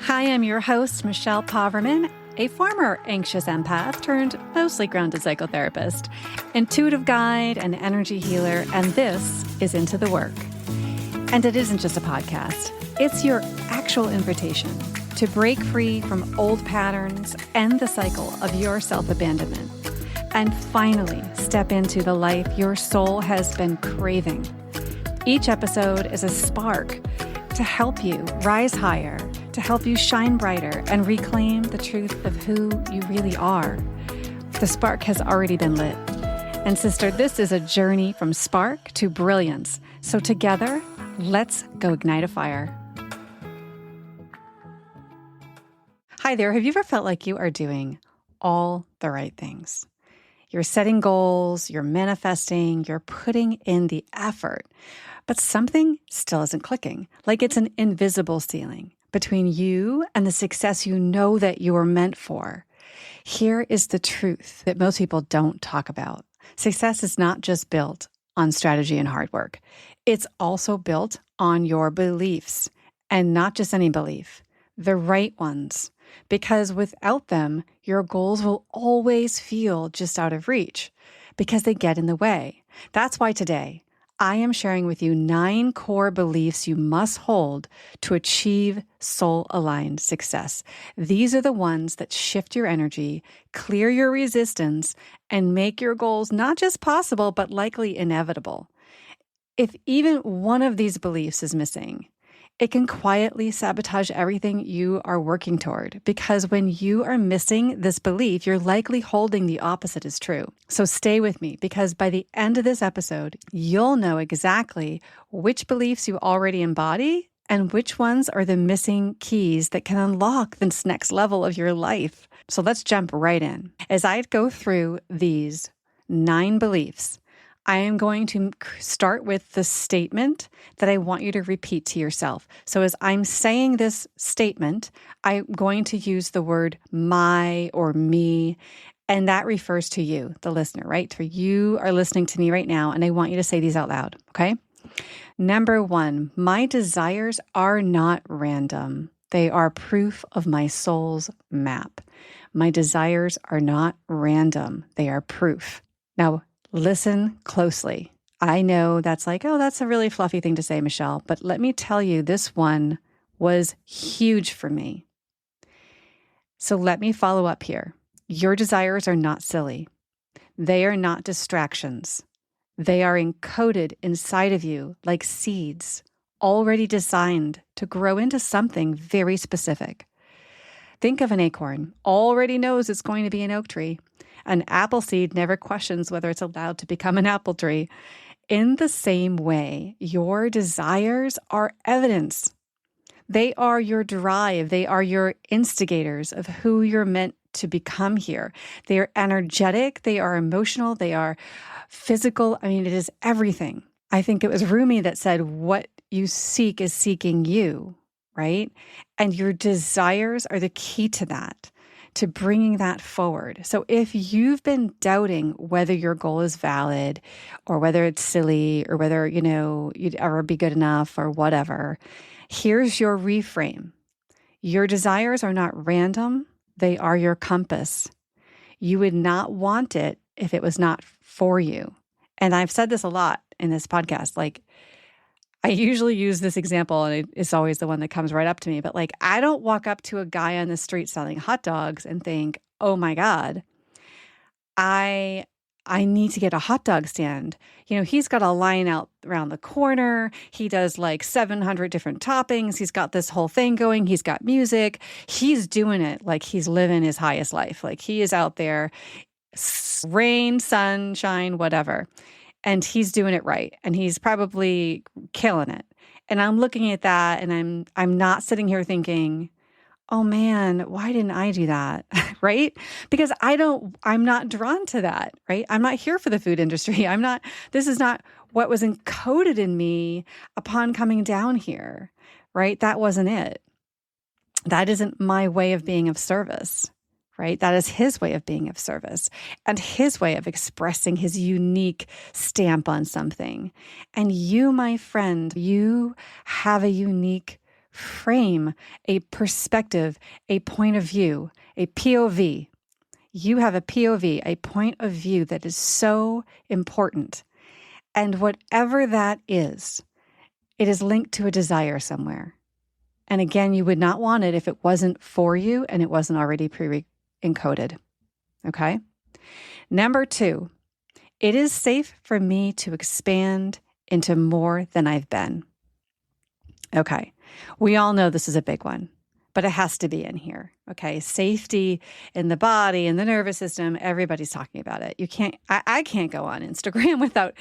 Hi, I'm your host, Michelle Poverman, a former anxious empath turned mostly grounded psychotherapist, intuitive guide, and energy healer, and this is Into the Work. And it isn't just a podcast. It's your actual invitation to break free from old patterns, end the cycle of your self-abandonment, and finally step into the life your soul has been craving. Each episode is a spark to help you rise higher, to help you shine brighter and reclaim the truth of who you really are. The spark has already been lit. And sister, this is a journey from spark to brilliance. So together, let's go ignite a fire. Hi there. Have you ever felt like you are doing all the right things? You're setting goals, you're manifesting, you're putting in the effort, but something still isn't clicking, like it's an invisible ceiling between you and the success you know that you are meant for. Here is the truth that most people don't talk about. Success is not just built on strategy and hard work. It's also built on your beliefs, and not just any belief, the right ones. Because without them, your goals will always feel just out of reach because they get in the way. That's why today I am sharing with you 9 core beliefs you must hold to achieve soul-aligned success. These are the ones that shift your energy, clear your resistance, and make your goals not just possible, but likely inevitable. If even one of these beliefs is missing, it can quietly sabotage everything you are working toward, because when you are missing this belief, you're likely holding the opposite as true. So stay with me, because by the end of this episode, you'll know exactly which beliefs you already embody and which ones are the missing keys that can unlock this next level of your life. So let's jump right in. As I go through these 9 beliefs, I am going to start with the statement that I want you to repeat to yourself. So as I'm saying this statement, I'm going to use the word my or me, and that refers to you, the listener, right? So you are listening to me right now, and I want you to say these out loud, okay? Number 1, my desires are not random. They are proof of my soul's map. My desires are not random. They are proof. Now, listen closely. I know that's like, oh, that's a really fluffy thing to say, Michelle, but let me tell you, this one was huge for me. So let me follow up here. Your desires are not silly. They are not distractions. They are encoded inside of you like seeds, already designed to grow into something very specific. Think of an acorn, already knows it's going to be an oak tree. An apple seed never questions whether it's allowed to become an apple tree. In the same way, your desires are evidence. They are your drive. They are your instigators of who you're meant to become here. They are energetic. They are emotional. They are physical. I mean, it is everything. I think it was Rumi that said, what you seek is seeking you, right? And your desires are the key to that, to bringing that forward. So if you've been doubting whether your goal is valid or whether it's silly or whether, you'd ever be good enough or whatever, here's your reframe. Your desires are not random. They are your compass. You would not want it if it was not for you. And I've said this a lot in this podcast, like, I usually use this example, and it's always the one that comes right up to me. But like, I don't walk up to a guy on the street selling hot dogs and think, oh my God, I need to get a hot dog stand. He's got a line out around the corner. He does like 700 different toppings. He's got this whole thing going. He's got music. He's doing it like he's living his highest life. Like he is out there, rain, sunshine, whatever. And he's doing it right. And he's probably killing it. And I'm looking at that, and I'm not sitting here thinking, oh man, why didn't I do that? Right? Because I'm not drawn to that, right? I'm not here for the food industry. This is not what was encoded in me upon coming down here, right? That wasn't it. That isn't my way of being of service. Right? That is his way of being of service and his way of expressing his unique stamp on something. And you, my friend, you have a unique frame, a perspective, a point of view, a POV. You have a POV, a point of view that is so important. And whatever that is, it is linked to a desire somewhere. And again, you would not want it if it wasn't for you and it wasn't already pre-encoded. Okay? Number 2, it is safe for me to expand into more than I've been. Okay. We all know this is a big one, but it has to be in here. Okay. Safety in the body and the nervous system. Everybody's talking about it. I can't go on Instagram without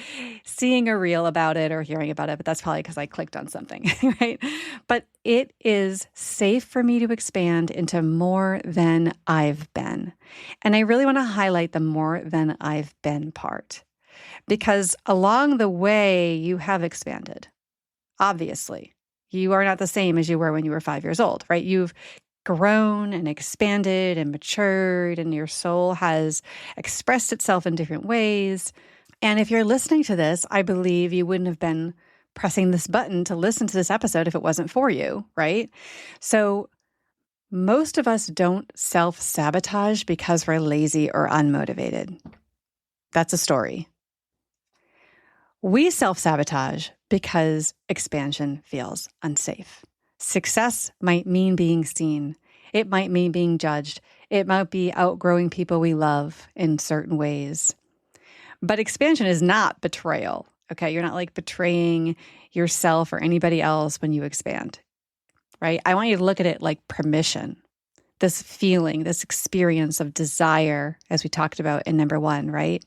seeing a reel about it or hearing about it, but that's probably because I clicked on something, right? But it is safe for me to expand into more than I've been. And I really want to highlight the more than I've been part, because along the way you have expanded, obviously. You are not the same as you were when you were 5 years old, right? You've grown and expanded and matured, and your soul has expressed itself in different ways. And if you're listening to this, I believe you wouldn't have been pressing this button to listen to this episode if it wasn't for you, right? So most of us don't self-sabotage because we're lazy or unmotivated. That's a story. We self-sabotage because expansion feels unsafe. Success might mean being seen. It might mean being judged. It might be outgrowing people we love in certain ways. But expansion is not betrayal. Okay, you're not like betraying yourself or anybody else when you expand, right? I want you to look at it like permission. This feeling, this experience of desire, as we talked about in number 1, right?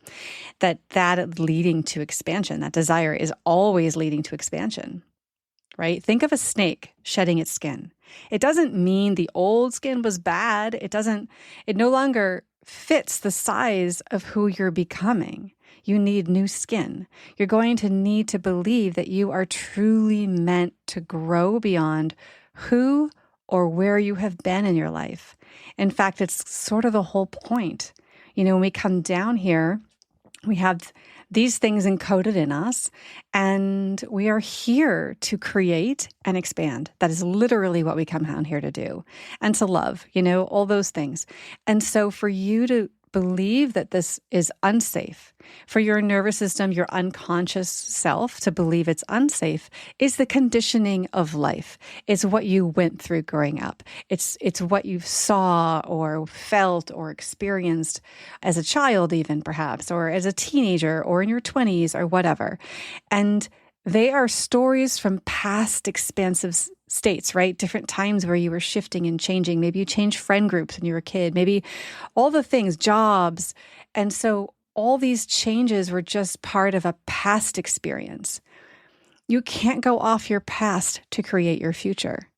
That leading to expansion, that desire is always leading to expansion, right? Think of a snake shedding its skin. It doesn't mean the old skin was bad. It no longer fits the size of who you're becoming. You need new skin. You're going to need to believe that you are truly meant to grow beyond who or where you have been in your life. In fact, it's sort of the whole point. When we come down here, we have these things encoded in us, and we are here to create and expand. That is literally what we come down here to do, and to love, all those things. And so for you to believe that this is unsafe, for your nervous system, your unconscious self to believe it's unsafe, is the conditioning of life. It's what you went through growing up. It's what you saw or felt or experienced as a child, even perhaps, or as a teenager or in your 20s or whatever. And they are stories from past expansive states, right? Different times where you were shifting and changing. Maybe you changed friend groups when you were a kid, maybe all the things, jobs. And so all these changes were just part of a past experience. You can't go off your past to create your future.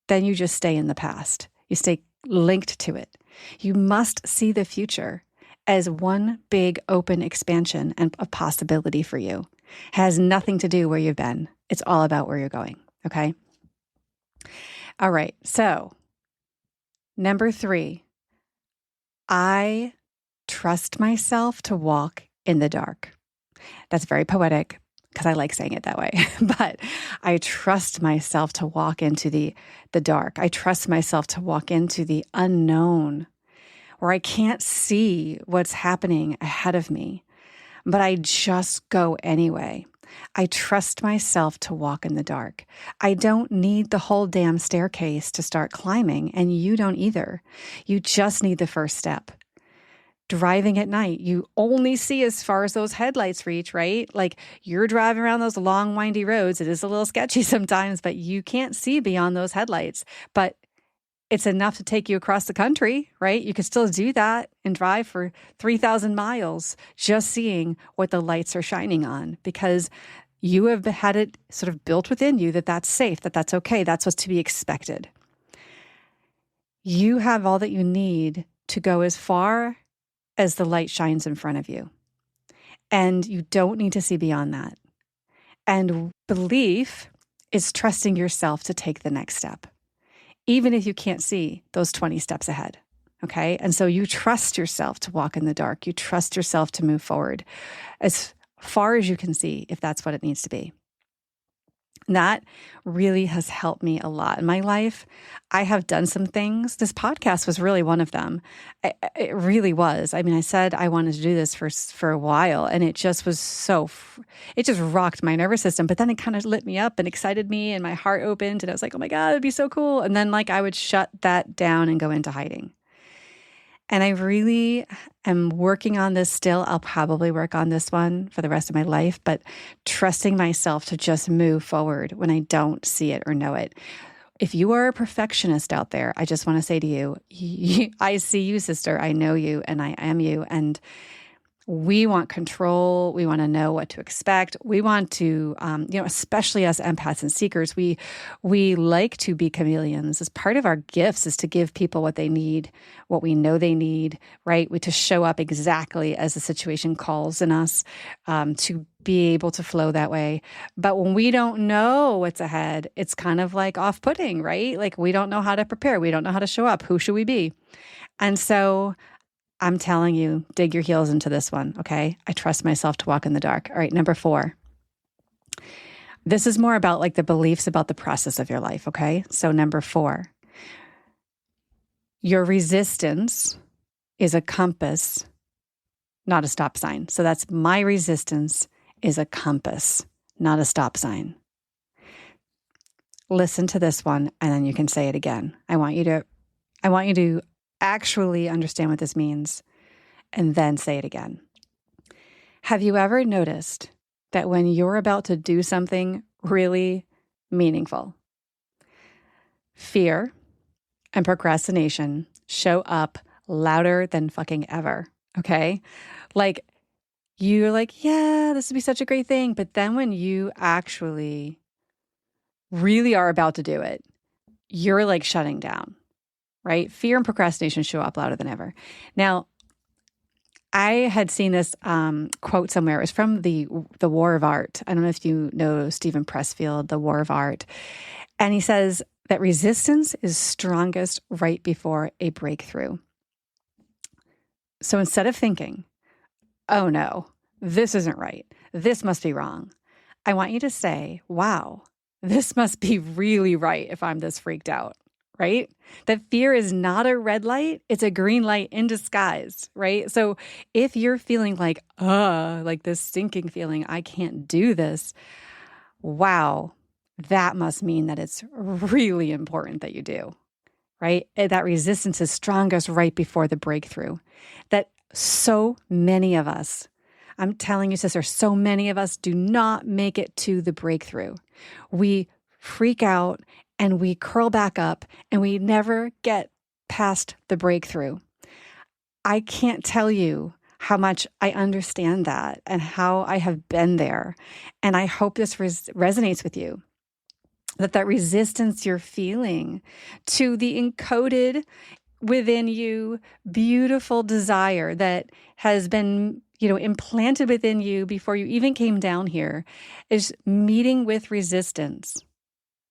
Then you just stay in the past. You stay linked to it. You must see the future as one big open expansion and a possibility for you. It has nothing to do where you've been. It's all about where you're going. Okay? All right. So, number 3, I trust myself to walk in the dark. That's very poetic because I like saying it that way. But I trust myself to walk into the dark. I trust myself to walk into the unknown, where I can't see what's happening ahead of me, but I just go anyway. I trust myself to walk in the dark. I don't need the whole damn staircase to start climbing, and you don't either. You just need the first step. Driving at night, you only see as far as those headlights reach, right? Like you're driving around those long, windy roads. It is a little sketchy sometimes, but you can't see beyond those headlights. But it's enough to take you across the country, right? You can still do that and drive for 3,000 miles just seeing what the lights are shining on, because you have had it sort of built within you that that's safe, that that's okay, that's what's to be expected. You have all that you need to go as far as the light shines in front of you. And you don't need to see beyond that. And belief is trusting yourself to take the next step, even if you can't see those 20 steps ahead. Okay? And so you trust yourself to walk in the dark. You trust yourself to move forward as far as you can see, if that's what it needs to be. And that really has helped me a lot in my life. I have done some things. This podcast was really one of them. It really was. I mean, I said I wanted to do this for a while, and it just was it just rocked my nervous system. But then it kind of lit me up and excited me, and my heart opened, and I was like, oh my God, it'd be so cool. And then I would shut that down and go into hiding. And I really am working on this still. I'll probably work on this one for the rest of my life, but trusting myself to just move forward when I don't see it or know it. If you are a perfectionist out there, I just want to say to you, I see you, sister. I know you, and I am you. And we want control. We want to know what to expect. We want to, especially as empaths and seekers, we like to be chameleons. As part of our gifts is to give people what they need, what we know they need, right? To show up exactly as the situation calls in us, to be able to flow that way. But when we don't know what's ahead, it's kind of off-putting, right? We don't know how to prepare. We don't know how to show up. Who should we be? And so I'm telling you, dig your heels into this one, okay? I trust myself to walk in the dark. All right, number 4. This is more about the beliefs about the process of your life, okay? So number 4, your resistance is a compass, not a stop sign. So that's my resistance is a compass, not a stop sign. Listen to this one, and then you can say it again. I want you to actually understand what this means, and then say it again. Have you ever noticed that when you're about to do something really meaningful, fear and procrastination show up louder than fucking ever, okay? You're yeah, this would be such a great thing. But then when you actually really are about to do it, you're shutting down. Right? Fear and procrastination show up louder than ever. Now, I had seen this quote somewhere. It was from the War of Art. I don't know if you know Stephen Pressfield, The War of Art. And he says that resistance is strongest right before a breakthrough. So instead of thinking, oh no, this isn't right, this must be wrong, I want you to say, wow, this must be really right if I'm this freaked out. Right? That fear is not a red light, it's a green light in disguise, right? So if you're feeling this sinking feeling, I can't do this, wow, that must mean that it's really important that you do, right? That resistance is strongest right before the breakthrough. That so many of us, I'm telling you, sister, so many of us do not make it to the breakthrough. We freak out and we curl back up and we never get past the breakthrough. I can't tell you how much I understand that and how I have been there. And I hope this resonates with you, that resistance you're feeling to the encoded within you beautiful desire that has been implanted within you before you even came down here is meeting with resistance.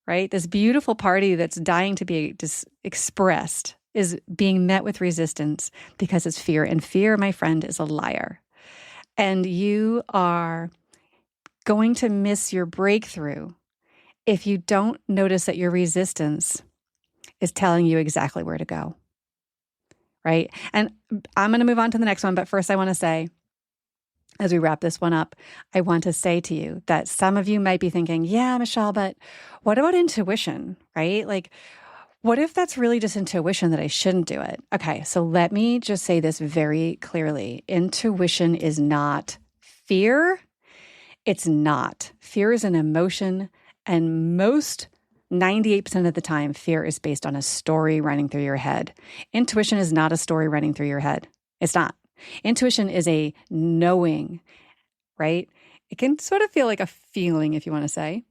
Right? This beautiful party that's dying to be expressed is being met with resistance because it's fear. And fear, my friend, is a liar. And you are going to miss your breakthrough if you don't notice that your resistance is telling you exactly where to go. Right? And I'm going to move on to the next one. But first, I want to say, as we wrap this one up, I want to say to you that some of you might be thinking, yeah, Michelle, but what about intuition, right? What if that's really just intuition that I shouldn't do it? Okay, so let me just say this very clearly. Intuition is not fear. It's not. Fear is an emotion, and most 98% of the time, fear is based on a story running through your head. Intuition is not a story running through your head. It's not. Intuition is a knowing, right? It can sort of feel like a feeling, if you want to say,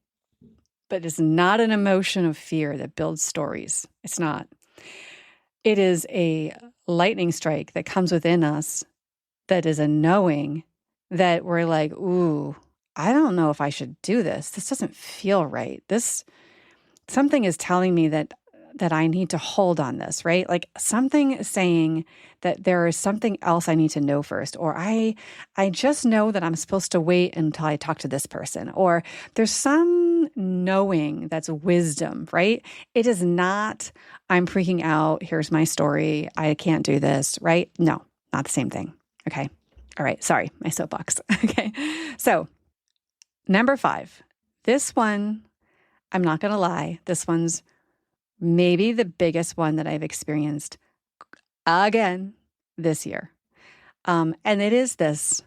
but it's not an emotion of fear that builds stories. It's not. It is a lightning strike that comes within us that is a knowing that we're ooh, I don't know if I should do this. This doesn't feel right. Something is telling me that that I need to hold on this, right? Like something is saying that there is something else I need to know first, or I just know that I'm supposed to wait until I talk to this person, or there's some knowing that's wisdom, right? It is not, I'm freaking out. Here's my story. I can't do this, right? No, not the same thing. Okay. All right. Sorry, my soapbox. Okay. So, number 5, this one, I'm not going to lie, this one's maybe the biggest one that I've experienced again this year. And it is this,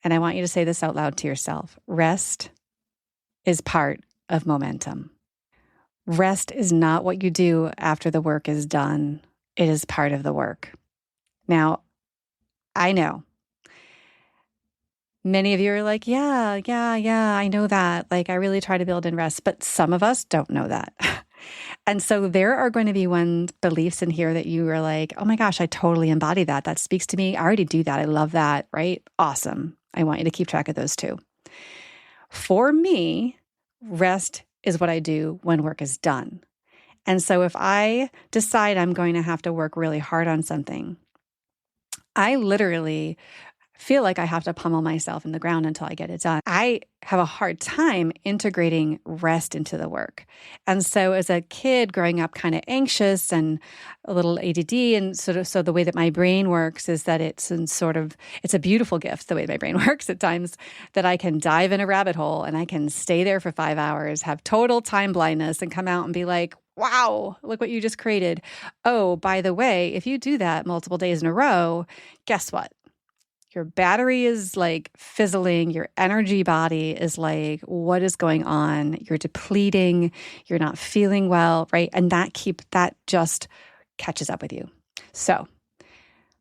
and I want you to say this out loud to yourself: rest is part of momentum. Rest is not what you do after the work is done. It is part of the work. Now, I know many of you are like, yeah, I know that. Like, I really try to build in rest, but some of us don't know that. And so there are going to be beliefs in here that you are like, oh my gosh, I totally embody that. That speaks to me. I already do that. I love that, right? Awesome. I want you to keep track of those too. For me, rest is what I do when work is done. And so if I decide I'm going to have to work really hard on something, I literally feel like I have to pummel myself in the ground until I get it done. I have a hard time integrating rest into the work. And so as a kid growing up kind of anxious and a little ADD, and so the way that my brain works is that it's a beautiful gift, the way my brain works at times, that I can dive in a rabbit hole and I can stay there for 5 hours, have total time blindness, and come out and be like, wow, look what you just created. Oh, by the way, if you do that multiple days in a row, guess what? Your battery is like fizzling. Your energy body is like, what is going on? You're depleting. You're not feeling well, right? And that just catches up with you. So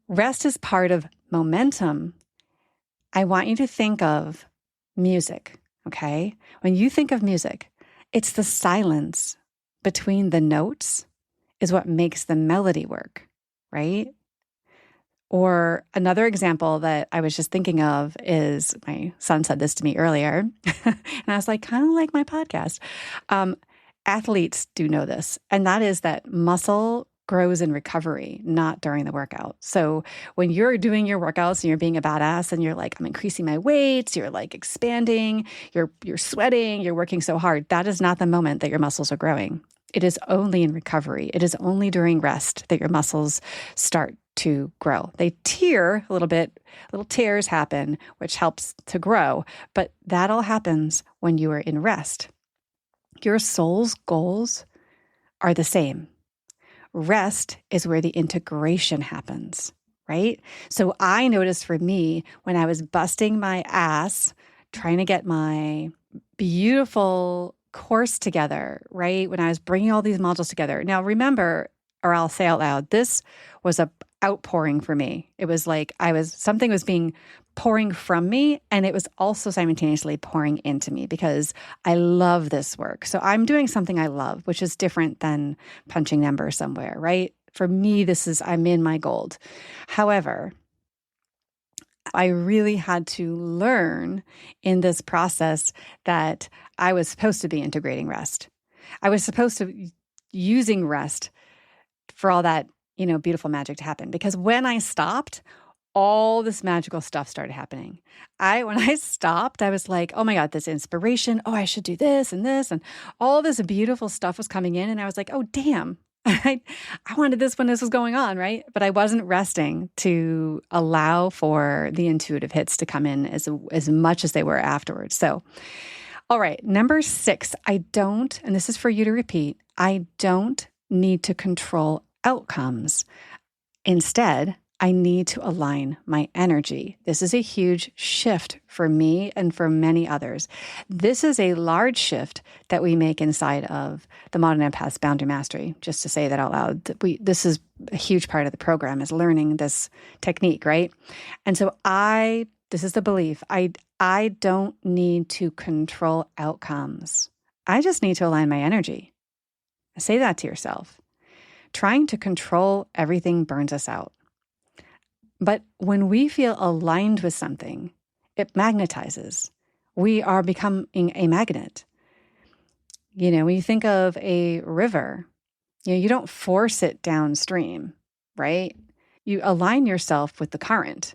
rest is part of momentum. I want you to think of music, okay? When you think of music, it's the silence between the notes is what makes the melody work, right? Or another example that I was just thinking of is, my son said this to me earlier, and I was like, kind of like my podcast. Athletes do know this, and that is that muscle grows in recovery, not during the workout. So when you're doing your workouts and you're being a badass and you're like, I'm increasing my weights, you're like expanding, you're sweating, you're working so hard, that is not the moment that your muscles are growing. It is only in recovery. It is only during rest that your muscles start to grow. They tear a little bit, little tears happen, which helps to grow, but that all happens when you are in rest. Your soul's goals are the same. Rest is where the integration happens, right? So I noticed for me, when I was busting my ass trying to get my beautiful course together, right? When I was bringing all these modules together. Now, remember, or I'll say out loud, this was a outpouring for me. It was like something was being pouring from me, and it was also simultaneously pouring into me because I love this work. So I'm doing something I love, which is different than punching numbers somewhere, right? For me, I'm in my gold. However, I really had to learn in this process that I was supposed to be integrating rest. I was supposed to be using rest for all that, beautiful magic to happen. Because when I stopped, all this magical stuff started happening. When I stopped, I was like, oh my God, this inspiration. Oh, I should do this. And all this beautiful stuff was coming in. And I was like, oh, damn. I wanted this when this was going on, right? But I wasn't resting to allow for the intuitive hits to come in as much as they were afterwards. So, all right, number 6, and this is for you to repeat, I don't need to control outcomes. Instead, I need to align my energy. This is a huge shift for me and for many others. This is a large shift that we make inside of the Modern Empaths Boundary Mastery. Just to say that out loud, this is a huge part of the program, is learning this technique, right? And so this is the belief, I don't need to control outcomes. I just need to align my energy. Say that to yourself. Trying to control everything burns us out. But when we feel aligned with something, it magnetizes. We are becoming a magnet. When you think of a river, You don't force it downstream, right? You align yourself with the current.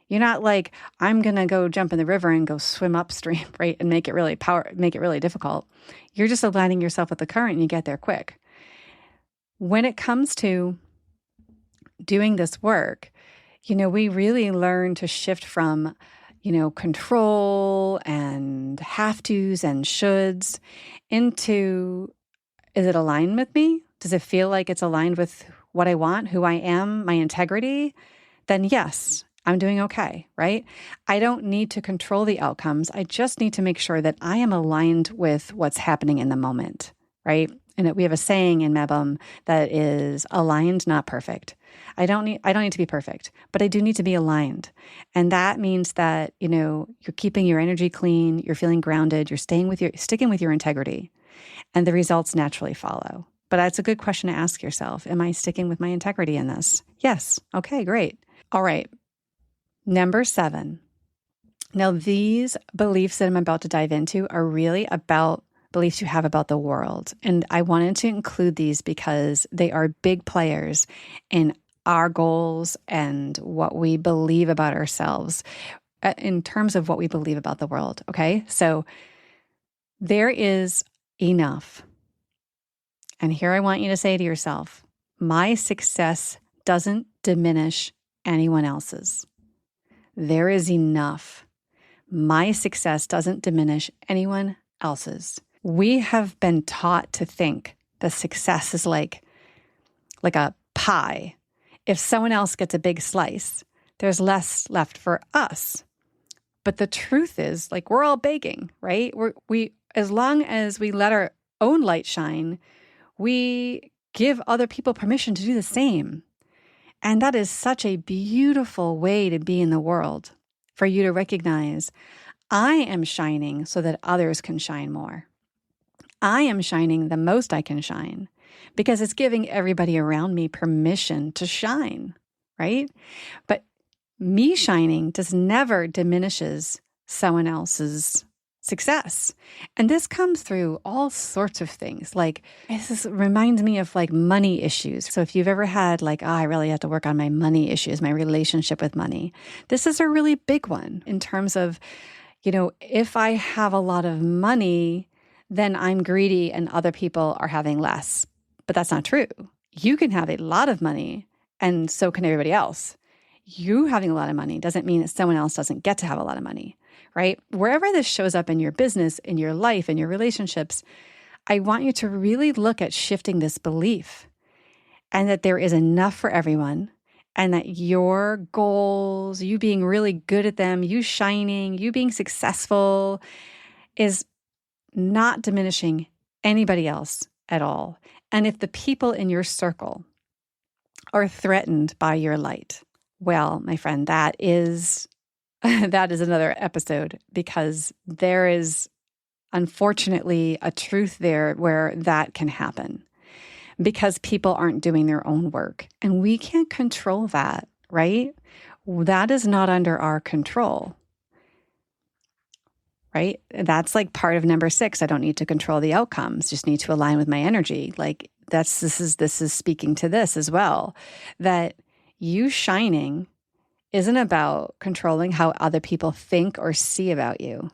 You're not like, I'm going to go jump in the river and go swim upstream, right? And make it really difficult. You're just aligning yourself with the current and you get there quick. When it comes to doing this work, we really learn to shift from, control and have tos and shoulds into, is it aligned with me? Does it feel like it's aligned with what I want, who I am, my integrity? Then yes, I'm doing okay, right? I don't need to control the outcomes. I just need to make sure that I am aligned with what's happening in the moment, right? And we have a saying in Mebum that is aligned, not perfect. I don't need to be perfect, but I do need to be aligned. And that means that, you're keeping your energy clean, you're feeling grounded, you're sticking with your integrity, and the results naturally follow. But that's a good question to ask yourself. Am I sticking with my integrity in this? Yes. Okay, great. All right. Number 7. Now, these beliefs that I'm about to dive into are really about beliefs you have about the world. And I wanted to include these because they are big players in our goals and what we believe about ourselves in terms of what we believe about the world. Okay. So there is enough. And here I want you to say to yourself, my success doesn't diminish anyone else's. There is enough. My success doesn't diminish anyone else's. We have been taught to think that success is like a pie. If someone else gets a big slice, there's less left for us. But the truth is, we're all baking, right? We as long as we let our own light shine, we give other people permission to do the same. And that is such a beautiful way to be in the world, for you to recognize, I am shining so that others can shine more. I am shining the most I can shine because it's giving everybody around me permission to shine, right? But me shining never diminishes someone else's success. And this comes through all sorts of things. This reminds me of money issues. So if you've ever had I really have to work on my money issues, my relationship with money, this is a really big one in terms of, if I have a lot of money, then I'm greedy and other people are having less. But that's not true. You can have a lot of money and so can everybody else. You having a lot of money doesn't mean that someone else doesn't get to have a lot of money, right? Wherever this shows up in your business, in your life, in your relationships, I want you to really look at shifting this belief and that there is enough for everyone and that your goals, you being really good at them, you shining, you being successful is not diminishing anybody else at all. And if the people in your circle are threatened by your light, well, my friend, that is another episode, because there is unfortunately a truth there where that can happen because people aren't doing their own work. And we can't control that, right? That is not under our control, right? That's part of number 6. I don't need to control the outcomes, just need to align with my energy. This is speaking to this as well, that you shining isn't about controlling how other people think or see about you,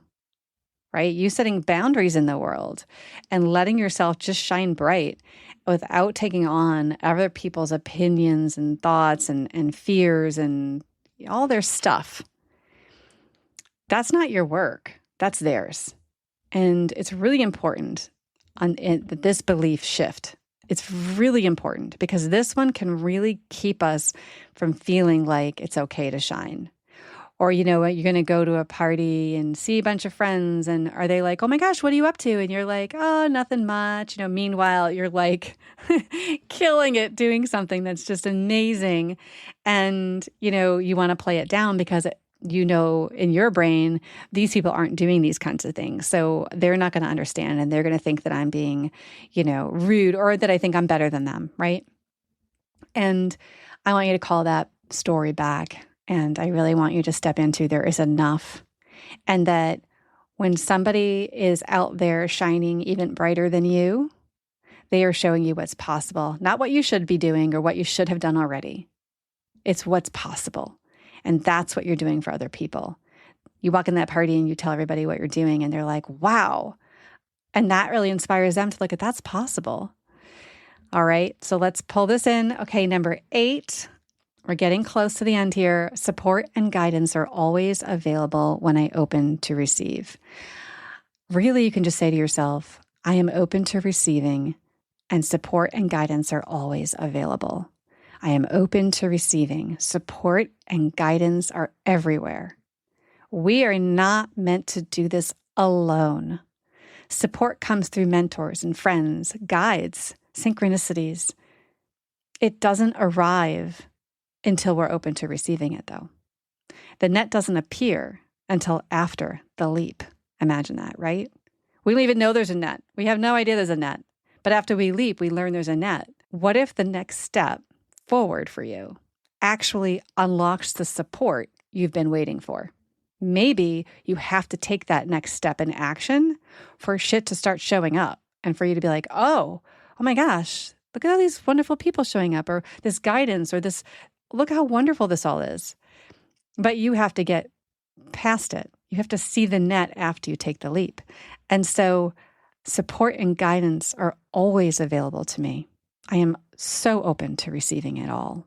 right? You setting boundaries in the world and letting yourself just shine bright without taking on other people's opinions and thoughts and fears and all their stuff. That's not your work. That's theirs. And it's really important that this belief shift. It's really important because this one can really keep us from feeling like it's okay to shine. Or, you're going to go to a party and see a bunch of friends and are they like, oh my gosh, what are you up to? And you're like, oh, nothing much. Meanwhile, you're killing it, doing something that's just amazing. And, you want to play it down because in your brain, these people aren't doing these kinds of things. So they're not going to understand and they're going to think that I'm being, rude or that I think I'm better than them, right? And I want you to call that story back. And I really want you to step into there is enough. And that when somebody is out there shining even brighter than you, They are showing you what's possible, not what you should be doing or what you should have done already. It's what's possible. And that's what you're doing for other people. You walk in that party and you tell everybody what you're doing and they're like, wow. And that really inspires them to look at that's possible. All right, so let's pull this in. Okay, number 8, we're getting close to the end here. Support and guidance are always available when I open to receive. Really, you can just say to yourself, I am open to receiving, and support and guidance are always available. I am open to receiving. Support and guidance are everywhere. We are not meant to do this alone. Support comes through mentors and friends, guides, synchronicities. It doesn't arrive until we're open to receiving it, though. The net doesn't appear until after the leap. Imagine that, right? We don't even know there's a net. We have no idea there's a net. But after we leap, we learn there's a net. What if the next step forward for you actually unlocks the support you've been waiting for? Maybe you have to take that next step in action for shit to start showing up and for you to be like, oh my gosh, look at all these wonderful people showing up, or this guidance, or this, look how wonderful this all is. But you have to get past it. You have to see the net after you take the leap. And so support and guidance are always available to me. I am so open to receiving it all.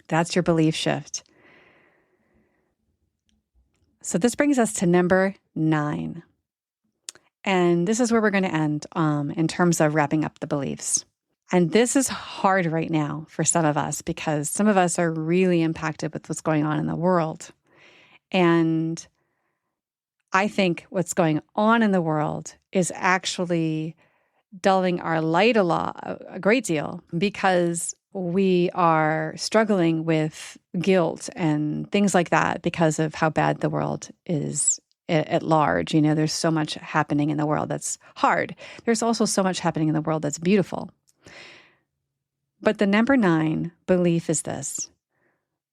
That's your belief shift. So this brings us to number 9. And this is where we're going to end in terms of wrapping up the beliefs. And this is hard right now for some of us because some of us are really impacted with what's going on in the world. And I think what's going on in the world is actually dulling our light a great deal because we are struggling with guilt and things like that because of how bad the world is at large. You know, there's so much happening in the world that's hard. There's also so much happening in the world that's beautiful. But the number 9 belief is this: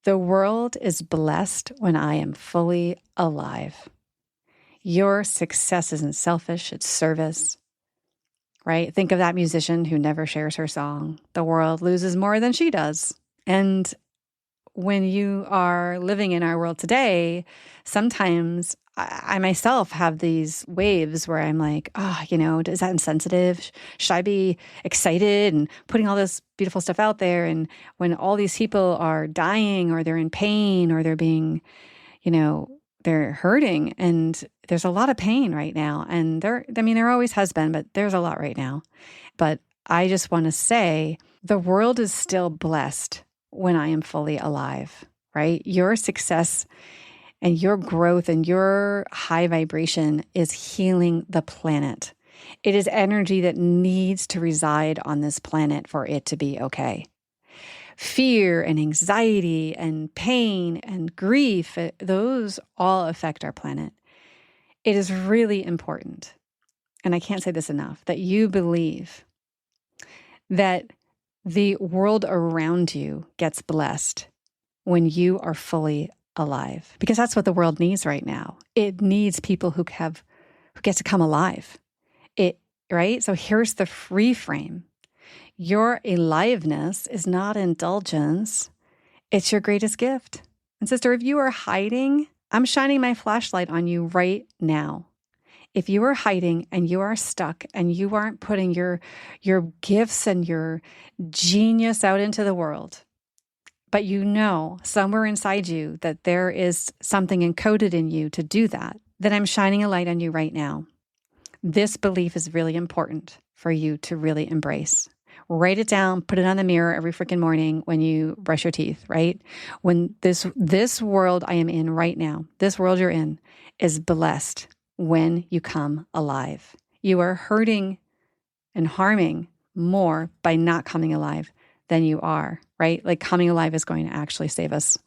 the world is blessed when I am fully alive. Your success isn't selfish, it's service. Right? Think of that musician who never shares her song. The world loses more than she does. And when you are living in our world today, sometimes I myself have these waves where I'm like, is that insensitive? Should I be excited and putting all this beautiful stuff out there? And when all these people are dying or they're in pain or they're being, they're hurting, and there's a lot of pain right now. And there always has been, but there's a lot right now. But I just want to say the world is still blessed when I am fully alive, right? Your success and your growth and your high vibration is healing the planet. It is energy that needs to reside on this planet for it to be okay. Fear and anxiety and pain and grief, those all affect our planet. It is really important, and I can't say this enough, that you believe that the world around you gets blessed when you are fully alive, because that's what the world needs right now. It needs people who get to come alive. Right? So here's the reframe. Your aliveness is not indulgence. It's your greatest gift. And sister, if you are hiding, I'm shining my flashlight on you right now. If you are hiding and you are stuck and you aren't putting your gifts and your genius out into the world, but you know somewhere inside you that there is something encoded in you to do that, then I'm shining a light on you right now. This belief is really important for you to really embrace. Write it down, put it on the mirror every freaking morning when you brush your teeth, right? When this world I am in right now, this world you're in is blessed when you come alive. You are hurting and harming more by not coming alive than you are, right? Like coming alive is going to actually save us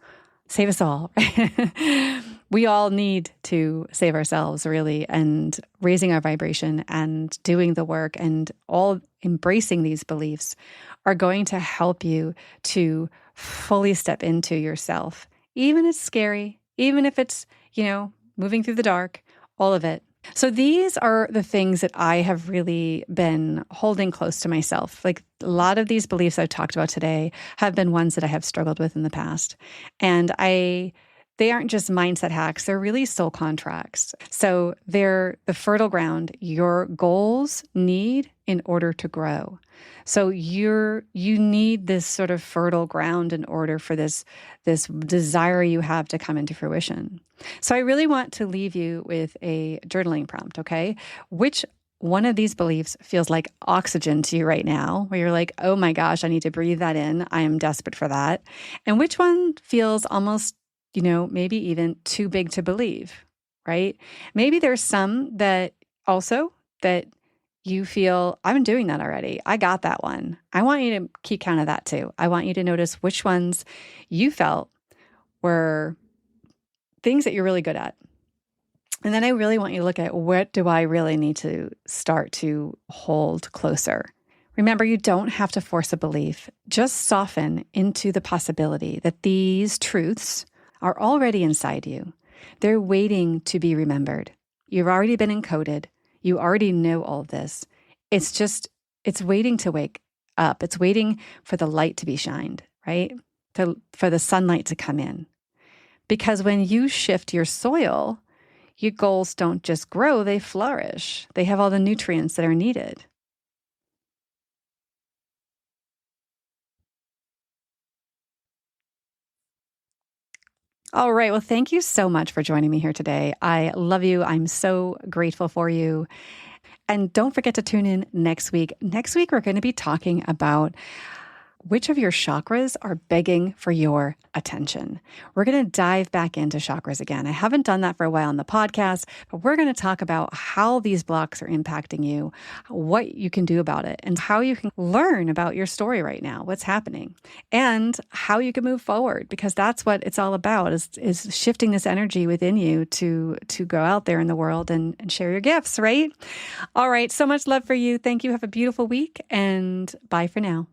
all. Right? We all need to save ourselves, really, and raising our vibration and doing the work and all embracing these beliefs are going to help you to fully step into yourself. Even if it's scary, even if it's, moving through the dark, all of it So these are the things that I have really been holding close to myself. Like a lot of these beliefs I've talked about today have been ones that I have struggled with in the past. And they aren't just mindset hacks, they're really soul contracts. So they're the fertile ground your goals need in order to grow. So you need this sort of fertile ground in order for this desire you have to come into fruition. So I really want to leave you with a journaling prompt, okay? Which one of these beliefs feels like oxygen to you right now, where you're like, oh my gosh, I need to breathe that in. I am desperate for that. And which one feels almost, maybe even too big to believe, right? Maybe there's some that also that you feel, I'm doing that already. I got that one. I want you to keep count of that too. I want you to notice which ones you felt were things that you're really good at. And then I really want you to look at what do I really need to start to hold closer. Remember, you don't have to force a belief. Just soften into the possibility that these truths are already inside you. They're waiting to be remembered. You've already been encoded. You already know all of this. It's waiting to wake up. It's waiting for the light to be shined, right? For the sunlight to come in. Because when you shift your soil, your goals don't just grow, they flourish. They have all the nutrients that are needed. All right. Well, thank you so much for joining me here today. I love you. I'm so grateful for you. And don't forget to tune in next week. Next week, we're going to be talking about which of your chakras are begging for your attention. We're going to dive back into chakras again. I haven't done that for a while on the podcast, but we're going to talk about how these blocks are impacting you, what you can do about it, and how you can learn about your story right now, what's happening, and how you can move forward, because that's what it's all about is shifting this energy within you to go out there in the world and share your gifts, right? All right. So much love for you. Thank you. Have a beautiful week, and bye for now.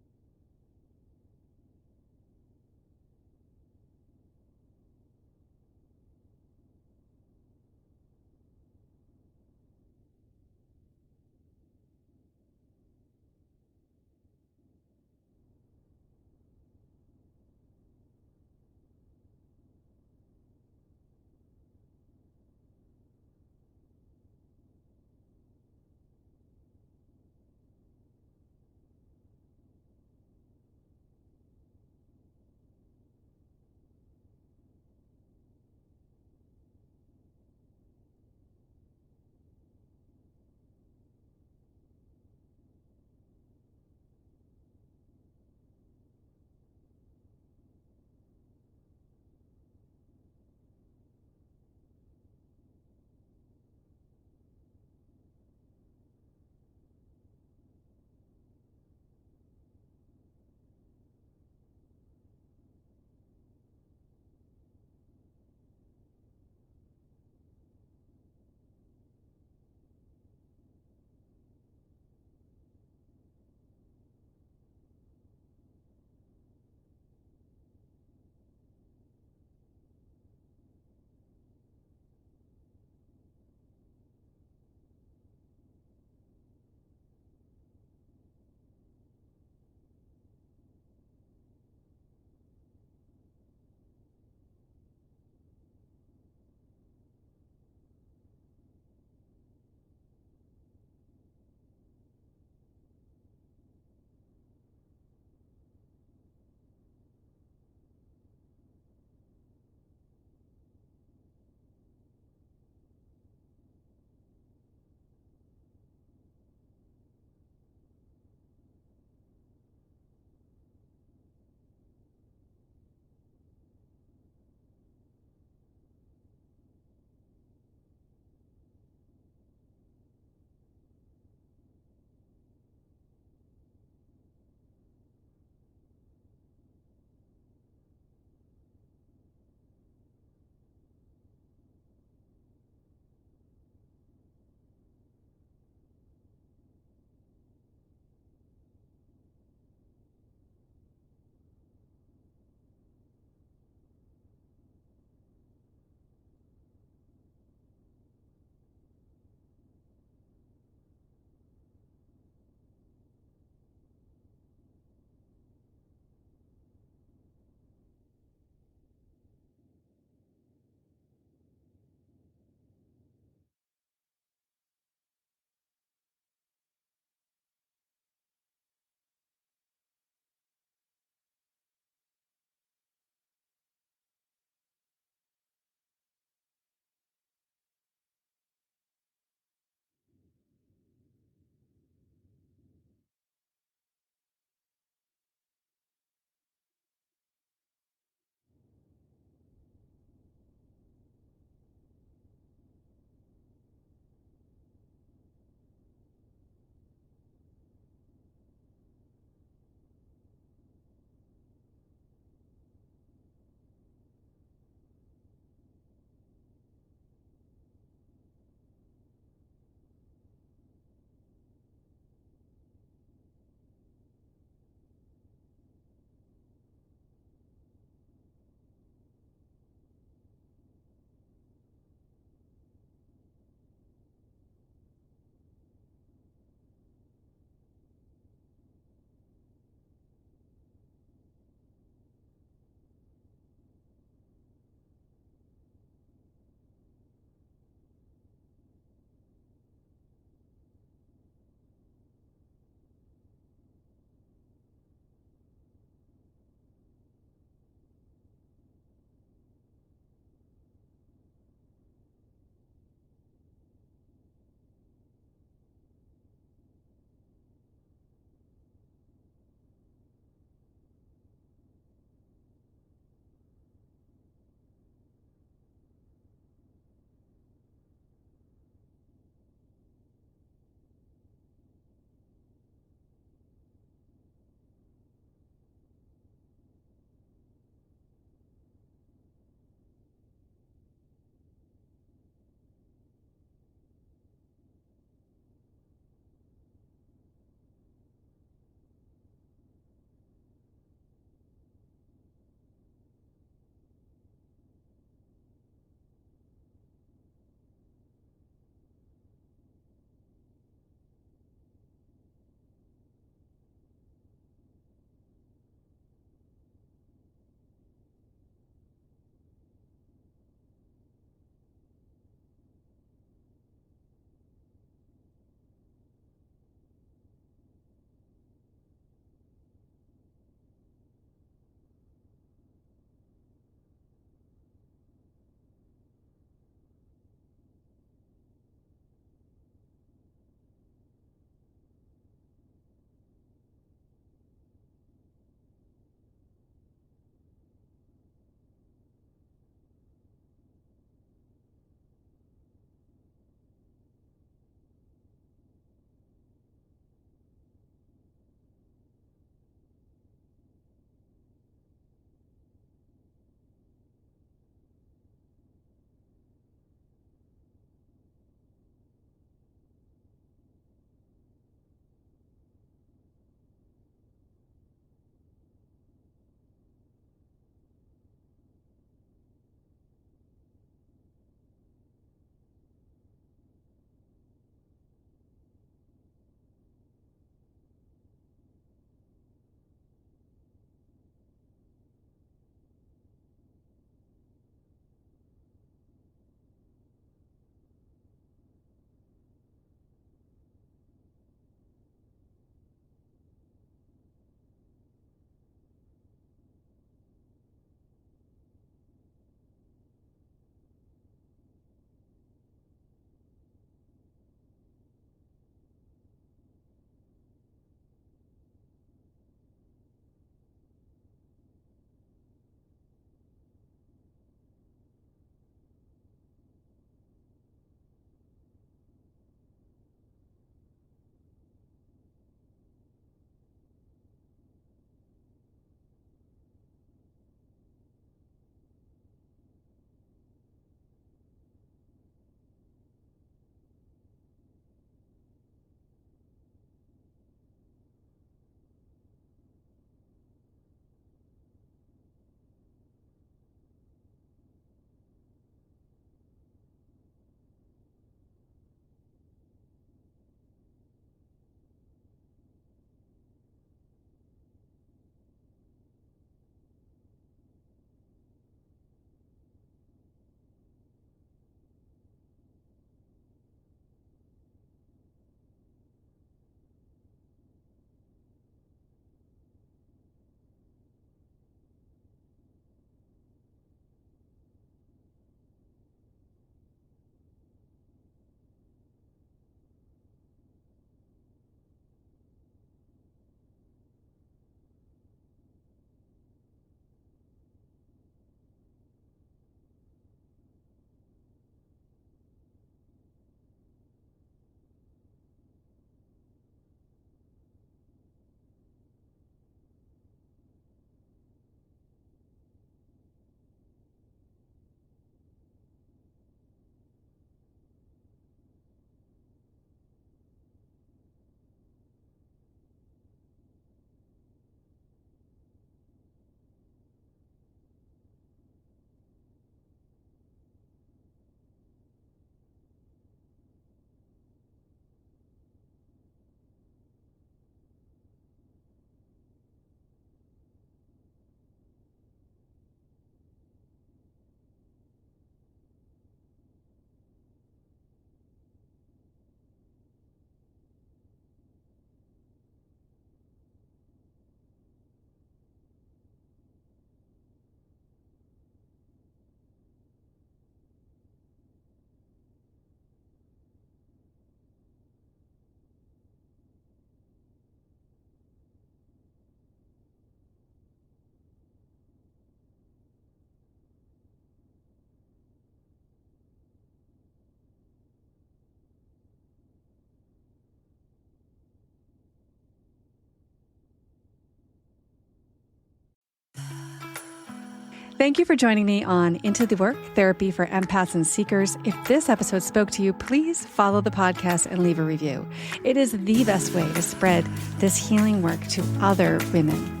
Thank you for joining me on Into the Work, Therapy for Empaths and Seekers. If this episode spoke to you, please follow the podcast and leave a review. It is the best way to spread this healing work to other women.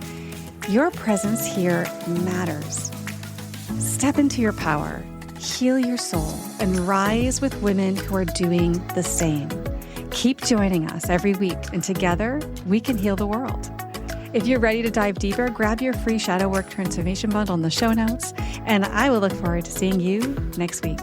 Your presence here matters. Step into your power, heal your soul, and rise with women who are doing the same. Keep joining us every week, and together we can heal the world. If you're ready to dive deeper, grab your free Shadow Work Transformation Bundle in the show notes, and I will look forward to seeing you next week.